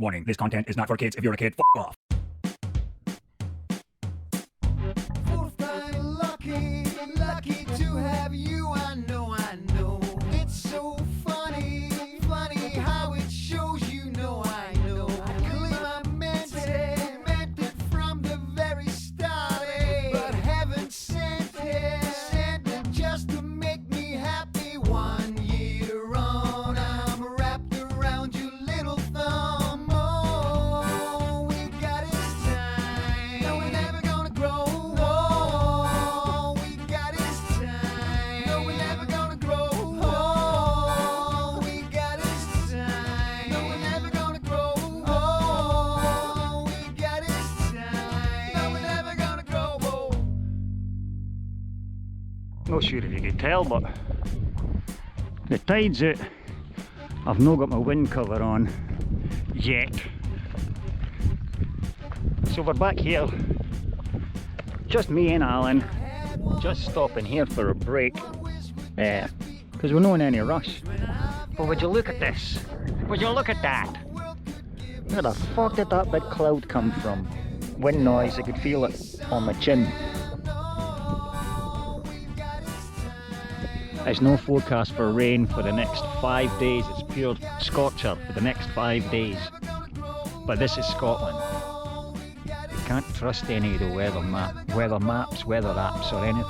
Warning, this content is not for kids. If you're a kid, f off. Fourth time lucky, lucky to have you. I know. It's so funny, funny how it shows you know I know. I believe I meant it from the very start, but heaven sent it just to make me happy. 1 year on, I'm wrapped around your little thumb. Oh, we got his time. No, we're never gonna grow. Oh, we got his time. No, we're never gonna grow. Oh, we got his time. No, we're never gonna grow. Oh, we got his time. No, we're never gonna grow. Oh. Not sure if you can tell, but the tide's out. I've not got my wind cover on yet. So we're back here, just me and Alan, just stopping here for a break, because we're not in any rush. But would you look at this? Would you look at that? Where the fuck did that big cloud come from? Wind noise, I could feel it on my chin. There's no forecast for rain for the next 5 days. It's pure scorcher for the next 5 days. But this is Scotland. You can't trust any of the weather maps, weather apps or anything,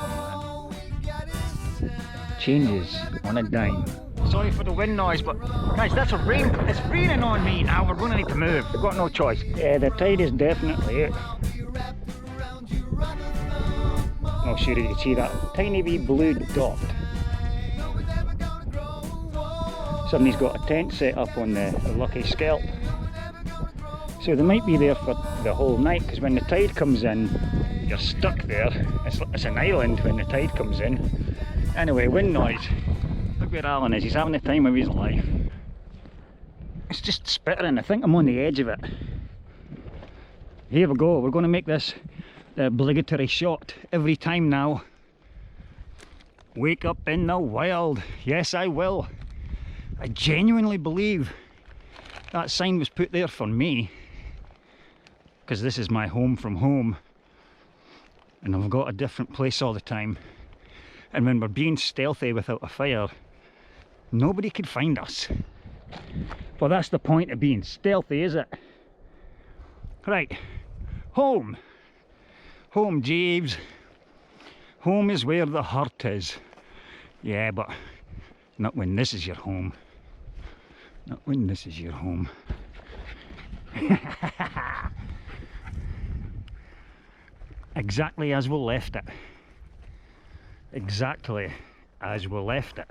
man. Changes on a dime. Sorry for the wind noise, but guys, that's a rain. It's raining on me now. We're going to need to move. We've got no choice. Yeah, the tide is definitely out. Not sure if you can see that tiny wee blue dot. Somebody's got a tent set up on the Lucky Scalp. So they might be there for the whole night, because when the tide comes in, you're stuck there. It's an island when the tide comes in. Anyway, wind noise. Look where Alan is, he's having the time of his life. It's just spittering, I think I'm on the edge of it. Here we go, we're going to make this the obligatory shot every time now. Wake up in the wild. Yes, I will. I genuinely believe that sign was put there for me, because this is my home from home, and I've got a different place all the time, and when we're being stealthy without a fire, nobody could find us. Well, that's the point of being stealthy, is it? Right, home. Home, Jeeves. Home is where the heart is. Yeah, but not when this is your home. Not when this is your home. Exactly as we left it. Exactly as we left it.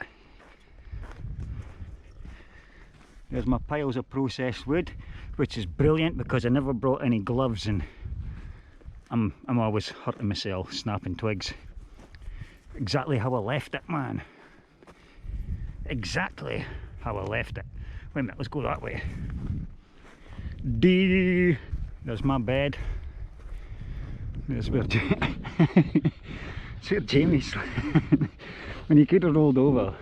There's my piles of processed wood, which is brilliant because I never brought any gloves, and I'm always hurting myself snapping twigs. Exactly how I left it, man. Exactly how I left it. Wait a minute, let's go that way. There's my bed. There's where Jamie's when he could have rolled over,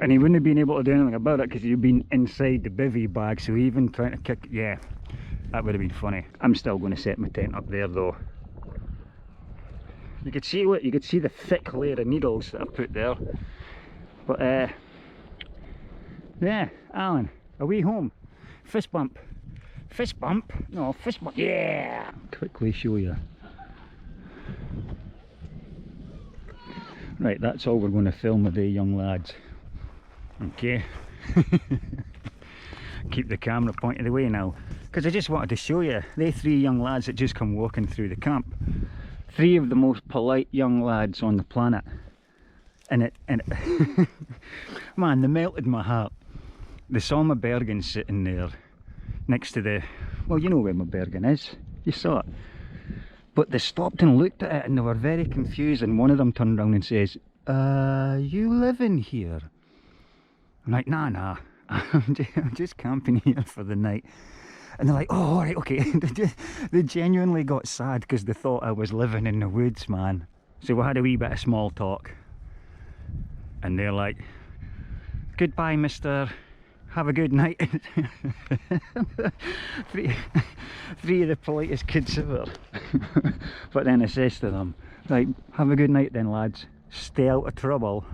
and he wouldn't have been able to do anything about it because he'd been inside the bivvy bag, so even trying to kick, yeah, that would have been funny. I'm still going to set my tent up there though. You could see the thick layer of needles that I put there. But yeah, Alan, are we home? Fist bump. Fist bump? No, fist bump. Yeah! Quickly show you. Right, that's all we're going to film with the young lads. Okay. Keep the camera pointed away now, because I just wanted to show you they 3 young lads that just come walking through the camp. 3 of the most polite young lads on the planet. And it man, they melted my heart. They saw my bergen sitting there next to the, well, you know where my bergen is, you saw it, but they stopped and looked at it and they were very confused, and one of them turned around and says, you live in here? I'm like, nah, I'm just camping here for the night. And they're like, oh, right, okay. They genuinely got sad because they thought I was living in the woods, man. So we had a wee bit of small talk, and they're like, goodbye, mister, have a good night. three of the politest kids ever. But then I says to them, right, have a good night then lads, stay out of trouble.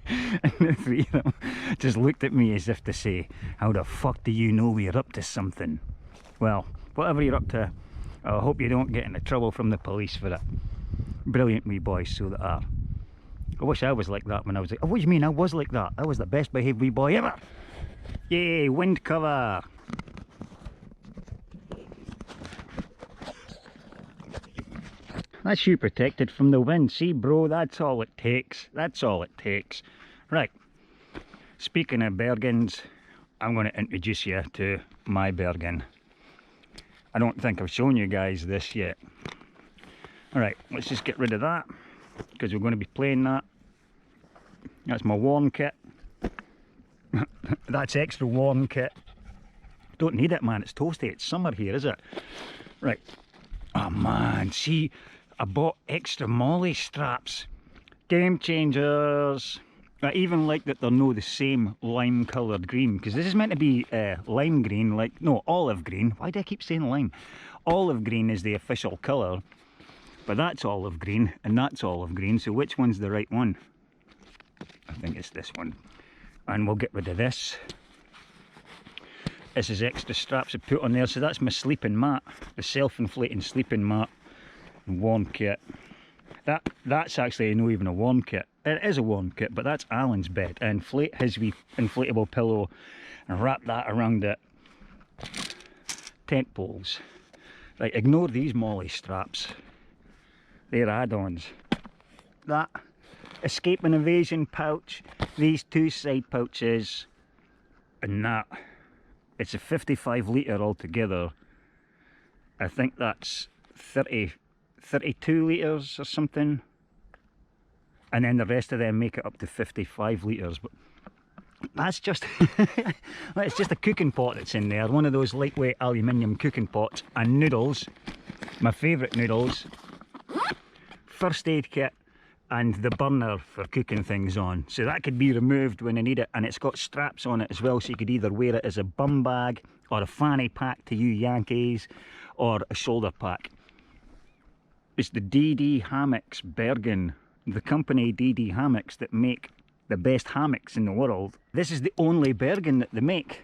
And the three of them just looked at me as if to say, how the fuck do you know we're up to something? Well, whatever you're up to, I hope you don't get into trouble from the police for it. Brilliant wee boys, so they are. I wish I was like that when I was like, oh, what do you mean I was like that? I was the best behaved wee boy ever. Yay, wind cover. That's you protected from the wind. See bro, that's all it takes. That's all it takes. Right, speaking of bergens, I'm going to introduce you to my bergen. I don't think I've shown you guys this yet. Alright, let's just get rid of that, because we're going to be playing that. That's my warm kit. That's extra warm kit. Don't need it, man, it's toasty, it's summer here, is it? Right, oh man, see, I bought extra molly straps. Game changers. I even like that they're no the same lime coloured green, because this is meant to be lime green, like, no, olive green. Why do I keep saying lime? Olive green is the official colour, but that's olive green and that's olive green, so which one's the right one? I think it's this one. And we'll get rid of this. This is extra straps I put on there, so that's my sleeping mat, the self-inflating sleeping mat and warm kit. That's actually not even a warm kit. It is a warm kit, but that's Alan's bed. I inflate his wee inflatable pillow and wrap that around it. Tent poles. Right, ignore these molly straps. They're add-ons. That escape and evasion pouch, these two side pouches, and that. It's a 55 litre altogether. I think that's 32 litres or something. And then the rest of them make it up to 55 litres. But that's just it's just a cooking pot that's in there, one of those lightweight aluminium cooking pots, and noodles, my favourite noodles, first aid kit, and the burner for cooking things on, so that could be removed when I need it. And it's got straps on it as well, so you could either wear it as a bum bag or a fanny pack to you Yankees, or a shoulder pack. It's the DD Hammocks Bergen, the company DD Hammocks that make the best hammocks in the world. This is the only Bergen that they make.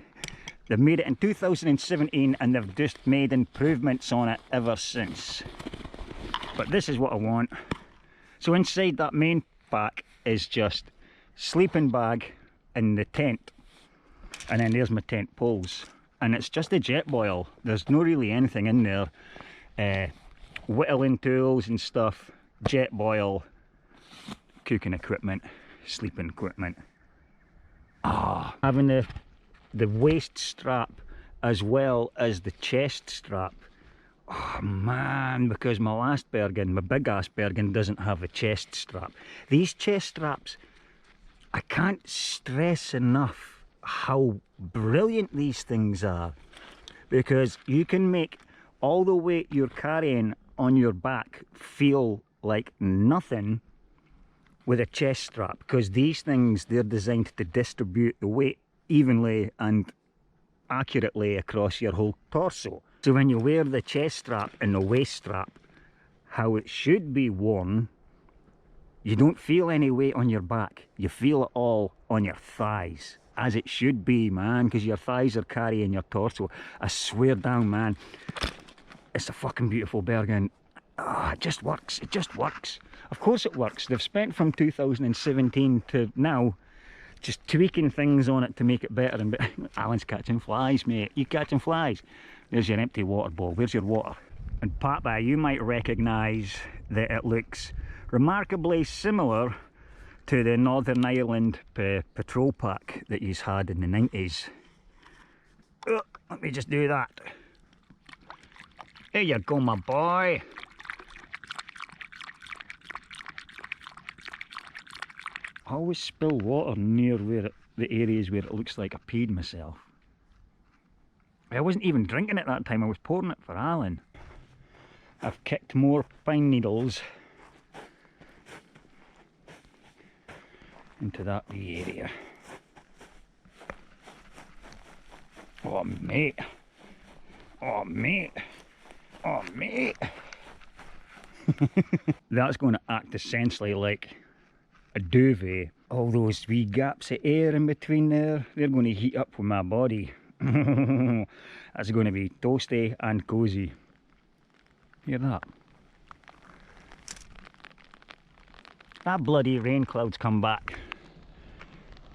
They've made it in 2017 and they've just made improvements on it ever since. But this is what I want. So inside that main pack is just sleeping bag and the tent. And then there's my tent poles. And it's just a jet boil. There's no really anything in there. Whittling tools and stuff, jet boil, cooking equipment, sleeping equipment. Having the waist strap as well as the chest strap. Oh man, because my last Bergen, my big ass Bergen, doesn't have a chest strap. These chest straps, I can't stress enough how brilliant these things are, because you can make all the weight you're carrying on your back feel like nothing with a chest strap, because these things, they're designed to distribute the weight evenly and accurately across your whole torso. So when you wear the chest strap and the waist strap how it should be worn, you don't feel any weight on your back, you feel it all on your thighs, as it should be, man, because your thighs are carrying your torso. I swear down, man, it's a fucking beautiful Bergen. It just works, it just works. Of course it works. They've spent from 2017 to now just tweaking things on it to make it better and better. Alan's catching flies, mate. You catching flies? There's your empty water ball. Where's your water? And Papa, you might recognise that it looks remarkably similar to the Northern Ireland patrol pack that he's had in the 90s. Let me just do that. There you go, my boy. I always spill water near where the areas where it looks like I peed myself. I wasn't even drinking it that time, I was pouring it for Alan. I've kicked more pine needles into that wee area. Oh mate. Oh mate. Oh mate. That's going to act essentially like a duvet. All those wee gaps of air in between there, they're going to heat up with my body. That's going to be toasty and cosy. Hear that? That bloody rain cloud's come back.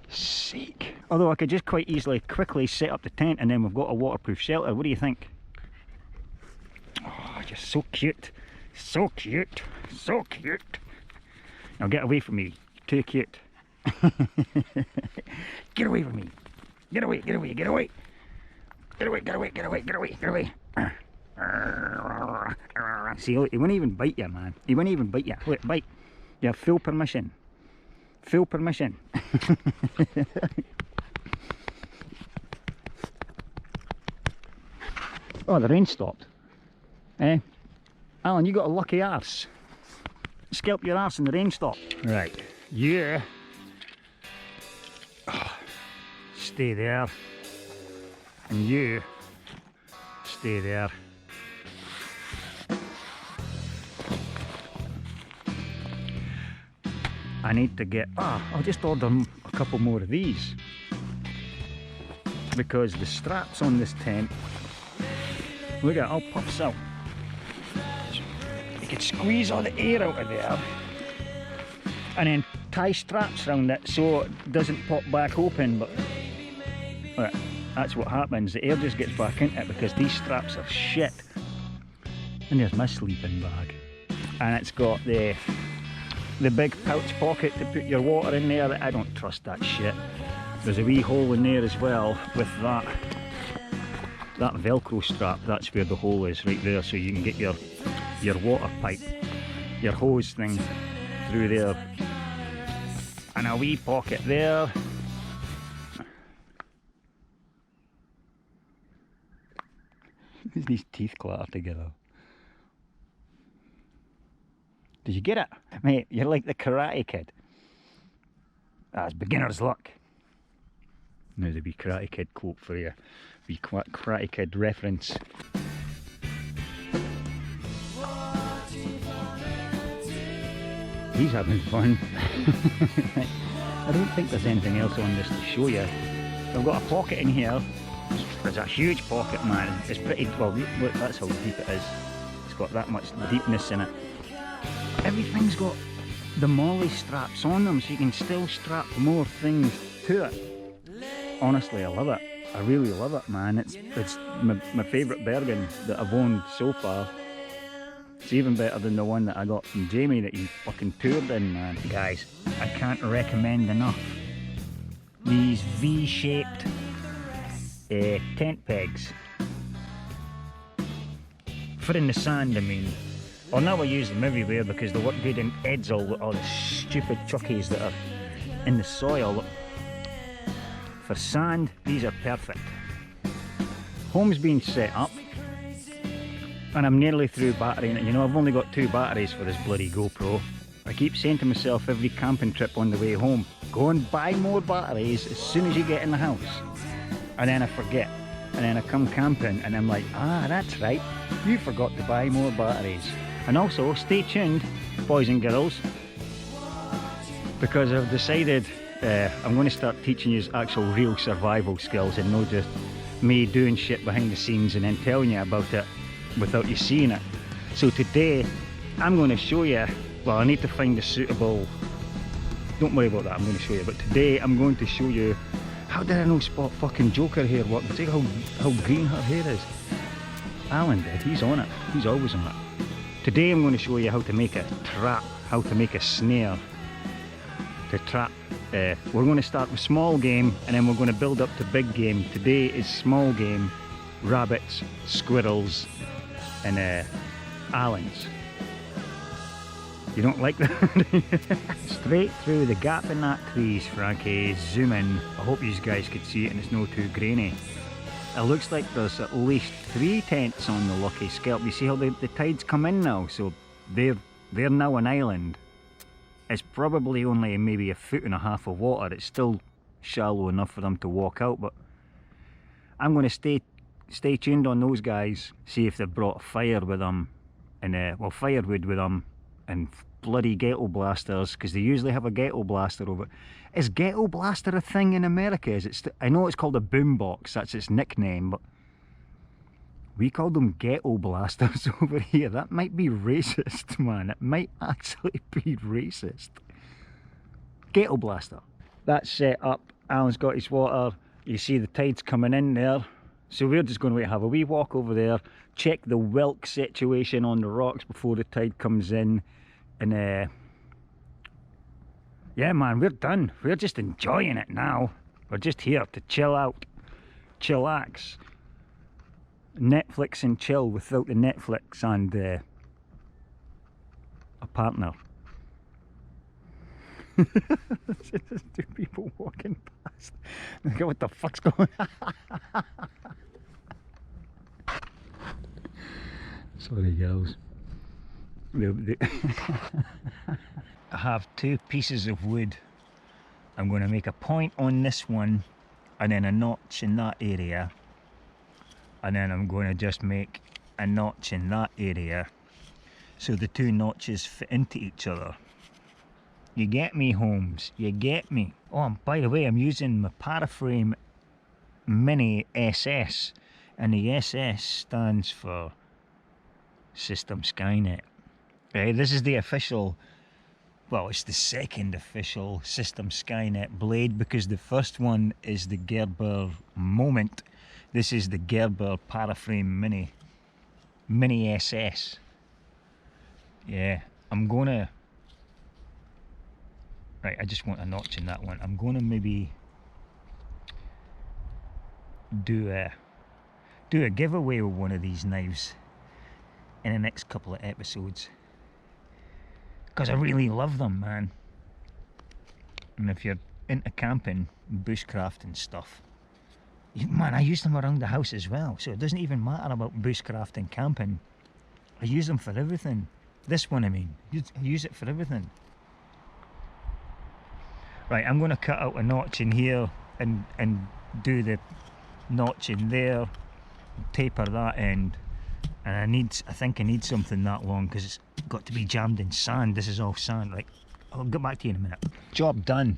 Sake. Although I could just quite easily quickly set up the tent and then we've got a waterproof shelter. What do you think? Oh, you're so cute. So cute. So cute. Now get away from me. You're too cute. Get away from me. Get away, get away, get away. Get away, get away, get away, get away, get away. See, look, he wouldn't even bite you, man. He wouldn't even bite you. Look, bite. You have full permission. Full permission. Oh, the rain stopped. Eh? Alan, you got a lucky arse. Scalp your arse and the rain stopped. Right. Yeah. Oh, stay there. And you stay there. I need to get, I'll just order a couple more of these, because the straps on this tent, look at it, all puffs out. You could squeeze all the air out of there and then tie straps around it so it doesn't pop back open, but look, that's what happens, the air just gets back into it because these straps are shit. And there's my sleeping bag, and it's got the big pouch pocket to put your water in there. I don't trust that shit. There's a wee hole in there as well with that velcro strap. That's where the hole is, right there, so you can get your water pipe, your hose thing through there. And a wee pocket there. These teeth clatter together. Did you get it? Mate, you're like the Karate Kid. That's beginner's luck. There's a wee Karate Kid quote for you. Wee Karate Kid reference. He's having fun. I don't think there's anything else on this to show you. I've got a pocket in here. There's a huge pocket, man. It's pretty, well, look, that's how deep it is. It's got that much deepness in it. Everything's got the molly straps on them, so you can still strap more things to it. Honestly, I love it. I really love it, man. It's my favourite bergen that I've owned so far. It's even better than the one that I got from Jamie that he fucking toured in, man. Guys, I can't recommend enough these V-shaped tent pegs. For in the sand, I mean. I'll never use them everywhere because they work good in Edsel, all the stupid chuckies that are in the soil. For sand, these are perfect. Home's been set up and I'm nearly through battering it. You know, I've only got 2 batteries for this bloody GoPro. I keep saying to myself every camping trip on the way home, go and buy more batteries as soon as you get in the house. And then I forget. And then I come camping and I'm like, that's right, you forgot to buy more batteries. And also, stay tuned, boys and girls, because I've decided I'm going to start teaching you actual real survival skills and not just me doing shit behind the scenes and then telling you about it without you seeing it. So today, I'm going to show you, well, I need to find a suitable, don't worry about that, I'm going to show you, but today I'm going to show you, how did I know spot fucking Joker hair worked? See how green her hair is? Alan did, he's on it, he's always on it. Today I'm going to show you how to make a trap, how to make a snare to trap. We're going to start with small game and then we're going to build up to big game. Today is small game, rabbits, squirrels and Allens. You don't like that? Straight through the gap in that trees, Frankie, zoom in. I hope you guys could see it and it's not too grainy. It looks like there's at least 3 tents on the Lucky Scalp. You see how the tides come in now, so they're now an island. It's probably only maybe 1.5 feet of water. It's still shallow enough for them to walk out, but I'm going to stay tuned on those guys, see if they've brought fire with them, and well, firewood with them, and bloody ghetto blasters, because they usually have a ghetto blaster over. Is ghetto blaster a thing in America? Is it? I know it's called a boombox, that's its nickname, but we call them ghetto blasters over here. That might be racist, man. It might actually be racist. Ghetto blaster. That's set up. Alan's got his water. You see the tide's coming in there. So we're just going to have a wee walk over there, check the whelk situation on the rocks before the tide comes in, and yeah, man, we're done. We're just enjoying it now. We're just here to chill out, chillax, Netflix and chill without the Netflix and a partner. There's two people walking past. Look at what the fuck's going on. Sorry, girls. I have 2 pieces of wood. I'm going to make a point on this one, and then a notch in that area, and then I'm going to just make a notch in that area, so the 2 notches fit into each other. You get me, Holmes? You get me? Oh, and by the way, I'm using my Paraframe Mini SS, and the SS stands for System Skynet. This is the official, well, it's the second official System Skynet blade, because the first one is the Gerber Moment. This is the Gerber Paraframe Mini SS. Yeah, I'm gonna, right, I just want a notch in that one. I'm gonna maybe do a giveaway with one of these knives in the next couple of episodes, because I really love them, man. And if you're into camping, bushcraft and stuff, man, I use them around the house as well, so it doesn't even matter about bushcraft and camping. I use them for everything. This one, I mean, use it for everything. Right, I'm going to cut out a notch in here and do the notch in there, taper that end. And I think I need something that long, because it's got to be jammed in sand. This is all sand. Right, I'll get back to you in a minute. Job done.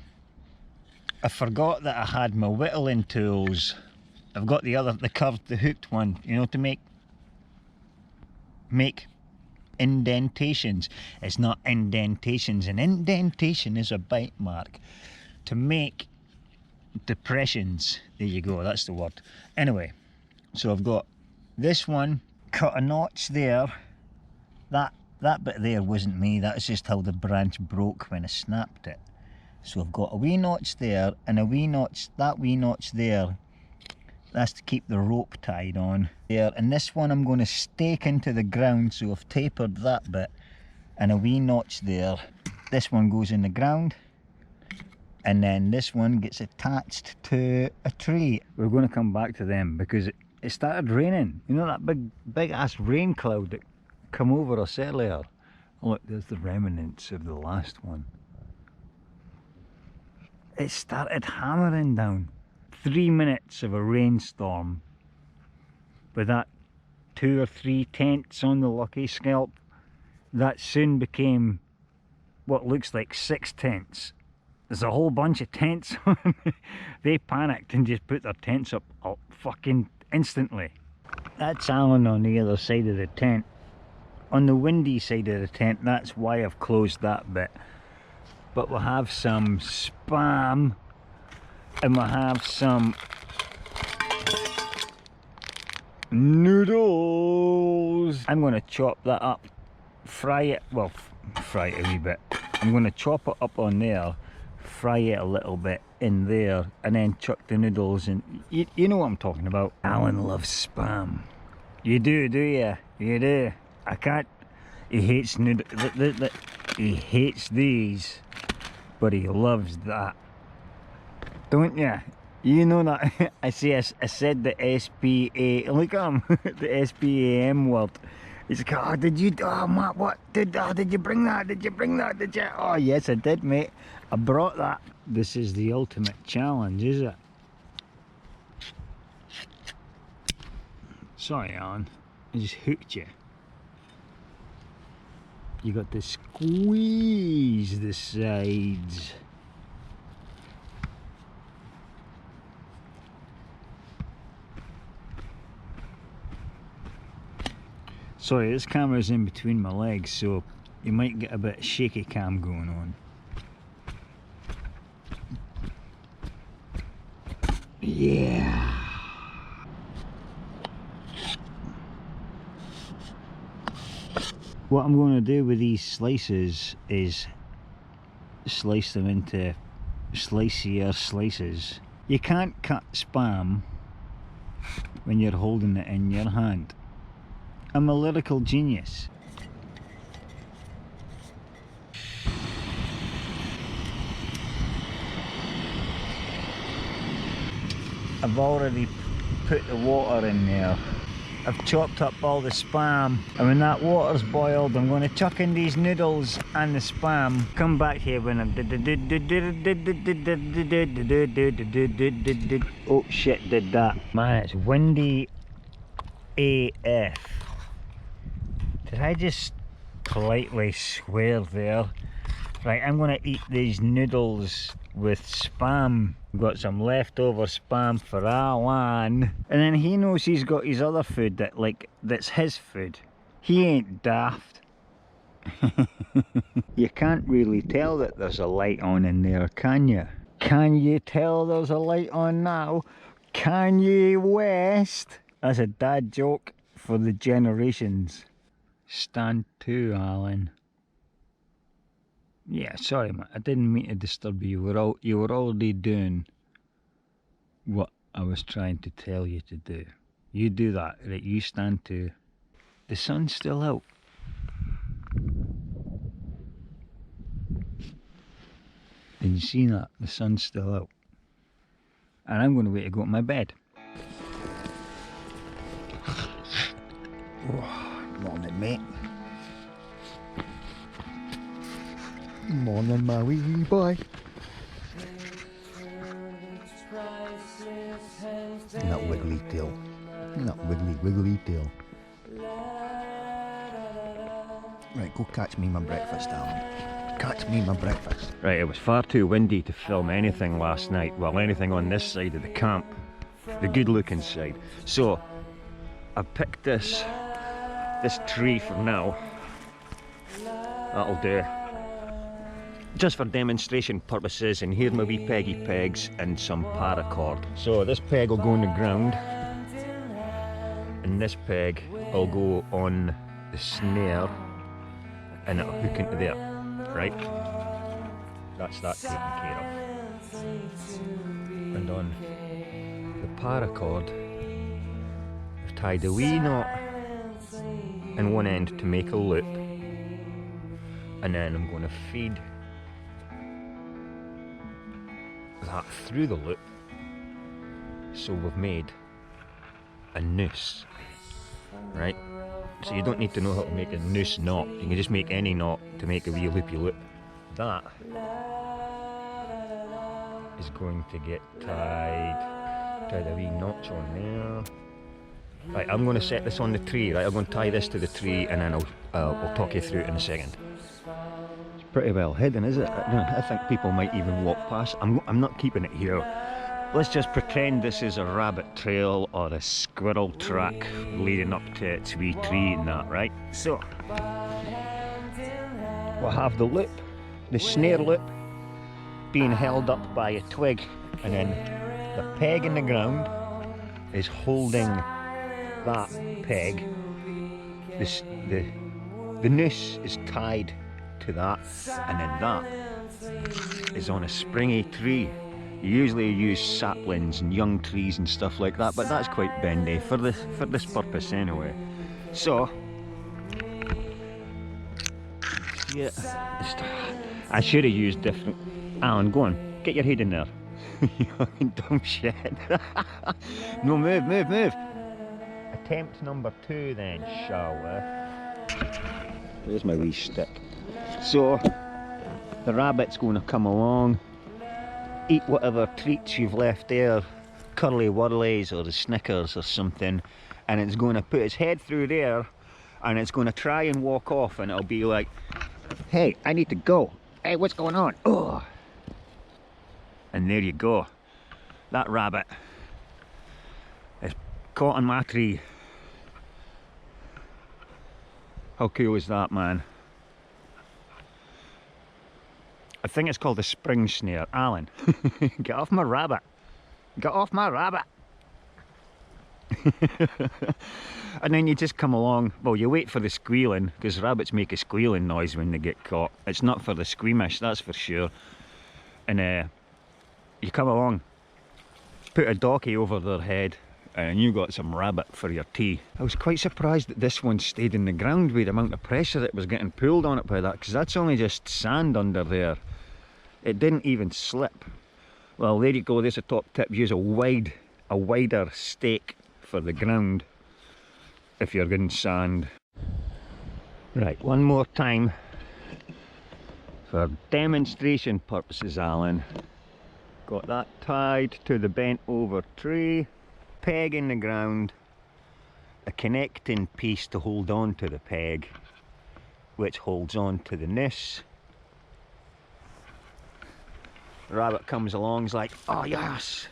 I forgot that I had my whittling tools. I've got the curved, the hooked one, you know, to make indentations. It's not indentations. An indentation is a bite mark. To make depressions. There you go, that's the word. Anyway, so I've got this one. Cut a notch there. That bit there wasn't me, that's just how the branch broke when I snapped it. So I've got a wee notch there and a wee notch, that wee notch there. That's to keep the rope tied on there. And this one I'm going to stake into the ground, so I've tapered that bit and a wee notch there. This one goes in the ground, and then this one gets attached to a tree. We're going to come back to them because it started raining. You know that big ass rain cloud that come over us earlier? Oh, look, there's the remnants of the last one. It started hammering down. 3 minutes of a rainstorm with that 2 or 3 tents on the Lucky Scalp. That soon became what looks like 6 tents. There's a whole bunch of tents on. They panicked and just put their tents up fucking instantly. That's Alan on the other side of the tent. On the windy side of the tent, that's why I've closed that bit. But we'll have some spam, and we'll have some noodles. I'm going to chop that up, fry it, well, fry it a wee bit. I'm going to chop it up on there, fry it a little bit in there, and then chuck the noodles in. You know what I'm talking about. Alan loves spam. You do you? You do. I can't. He hates noodles. He hates these, but he loves that. Don't ya? You know that. I said the SPA. Look at him. The SPAM word. He's like, oh, did you? Oh, Matt, what? Did you bring that? Did you bring that? Did you? Oh, yes, I did, mate. I brought that. This is the ultimate challenge, is it? Sorry, Alan, I just hooked you. You got to squeeze the sides. Sorry, this camera's in between my legs, so you might get a bit of shaky cam going on. Yeah. What I'm going to do with these slices is slice them into slicier slices. You can't cut spam when you're holding it in your hand. I'm a lyrical genius. I've already put the water in there. I've chopped up all the spam, and when that water's boiled, I'm going to chuck in these noodles and the spam. Come back here when I'm... Oh shit, did that. Man, it's windy AF. Did I just politely swear there? Right, I'm going to eat these noodles with spam. We've got some leftover spam for Alan. And then he knows he's got his other food that's his food. He ain't daft. You can't really tell that there's a light on in there, can you? Can you tell there's a light on now? Kanye West? That's a dad joke for the generations. Stand to, Alan. Yeah, sorry man, I didn't mean to disturb you. You were already doing what I was trying to tell you to do. You do that, right? You stand to. The sun's still out. Did you see that? The sun's still out. And I'm going to wait to go to my bed. Morning, mate. Morning, my wee boy. That wiggly tail. That wiggly tail. Right, go catch me my breakfast, Alan. Catch me my breakfast. Right, it was far too windy to film anything last night. Well, anything on this side of the camp. The good looking side. So, I've picked this tree for now. That'll do. Just for demonstration purposes, and here my wee peggy pegs and some paracord. So this peg will go on the ground, and this peg will go on the snare, and it'll hook into there, right? That's that taken care of. And on the paracord, I've tied a wee knot in one end to make a loop, and then I'm going to feed that through the loop, so we've made a noose, right? So you don't need to know how to make a noose knot, you can just make any knot to make a wee loopy loop. That is going to get tied a wee notch on there. Right, I'm going to set this on the tree, right? I'm going to tie this to the tree, and then I'll talk you through it in a second. Pretty well hidden, is it? I think people might even walk past. I'm not keeping it here. Let's just pretend this is a rabbit trail or a squirrel track leading up to its wee tree and that, right? So, we'll have the loop, the snare loop, being held up by a twig, and then the peg in the ground is holding that peg. The noose is tied to that, and then that is on a springy tree. You usually use saplings and young trees and stuff like that, but that's quite bendy for this purpose anyway. So yeah, I should have used different. Alan, go on, get your head in there. You fucking dumb shit. No, move. Attempt number 2 then, shall we? There's my wee stick. So, the rabbit's going to come along, eat whatever treats you've left there, curly whirlies or the Snickers or something, and it's going to put its head through there, and it's going to try and walk off, and it'll be like, hey, I need to go. Hey, what's going on? Oh. And there you go. That rabbit is caught on my tree. How cool is that, man? I think it's called a spring snare. Alan, get off my rabbit. Get off my rabbit. And then you just come along, well, you wait for the squealing, because rabbits make a squealing noise when they get caught. It's not for the squeamish, that's for sure. And you come along, put a docky over their head, and you got some rabbit for your tea. I was quite surprised that this one stayed in the ground with the amount of pressure that was getting pulled on it by that, because that's only just sand under there. It didn't even slip. Well, there you go, there's a top tip. Use a wider stake for the ground if you're getting sand. Right, one more time for demonstration purposes, Alan. Got that tied to the bent over tree, peg in the ground, a connecting piece to hold on to the peg, which holds on to the noose. The rabbit comes along, he's like, oh yes!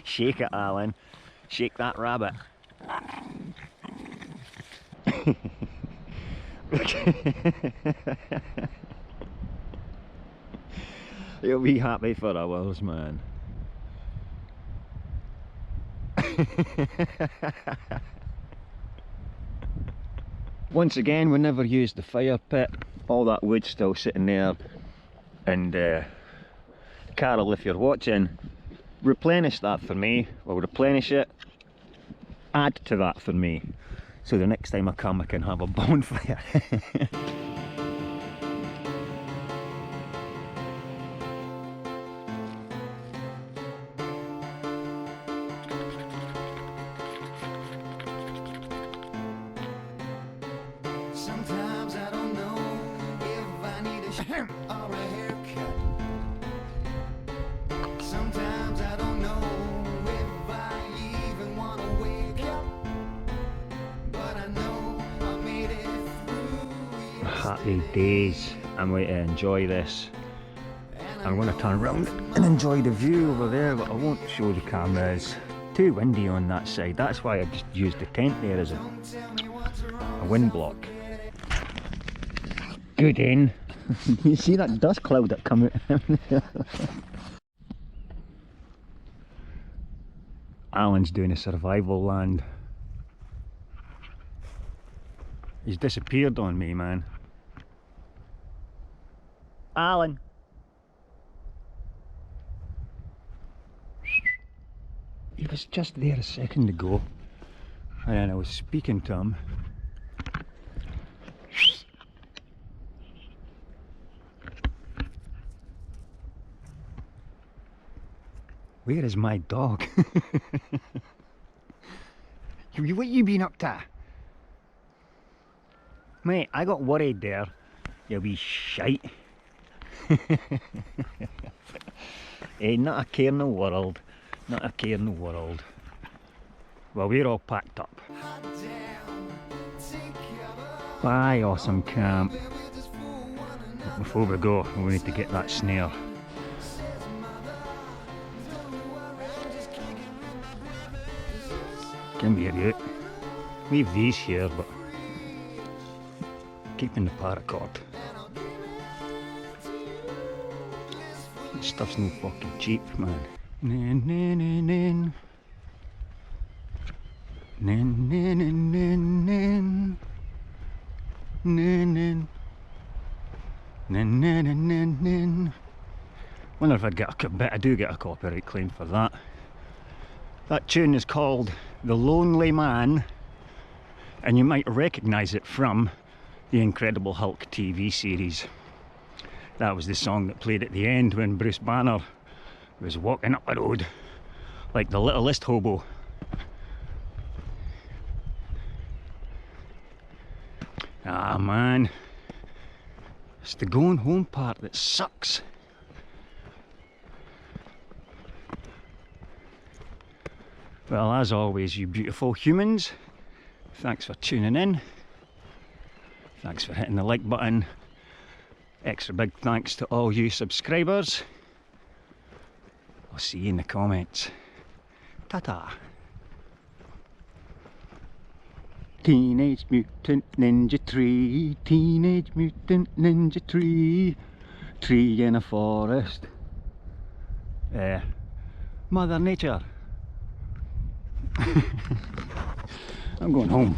Shake it, Alan. Shake that rabbit. You'll be happy for hours, man. Once again, we never used the fire pit. All that wood still sitting there. And Carol, if you're watching, replenish that for me. Well, replenish it, add to that for me, so the next time I come I can have a bonfire. Sometimes I don't know if I need a shave or a haircut. Sometimes I don't know if I even want to wake up. But I know I made it through. Happy days. I'm going to enjoy this. I'm going to turn around and enjoy the view over there, but I won't show the camera. It's too windy on that side. That's why I just used the tent there as a wind block. Good in. You see that dust cloud that come out? Alan's doing a survival land. He's disappeared on me, man. Alan. He was just there a second ago, and then I was speaking to him. Where is my dog? What you been up to? Mate, I got worried there. You wee shite. Hey, not a care in the world. Not a care in the world. Well, we're all packed up. Bye, awesome camp. Before we go, we need to get that snare. Can be a bit. Leave these here, but keeping the paracord. This stuff's no fucking cheap, man. Nin, nin, nin, nin. Nin, nin, nin, nin, nin. Nin, nin. Nin, nin, nin, nin, nin. Wonder if I'd get a bit. I do get a copyright claim for that. That tune is called The Lonely Man, and you might recognise it from the Incredible Hulk TV series. That was the song that played at the end when Bruce Banner was walking up the road like the littlest hobo. Ah man, it's the going home part that sucks. Well, as always, you beautiful humans, thanks for tuning in. Thanks for hitting the like button. Extra big thanks to all you subscribers. I'll see you in the comments. Ta-ta. Teenage Mutant Ninja 3, Teenage Mutant Ninja 3, tree in a forest. Mother Nature. I'm going home.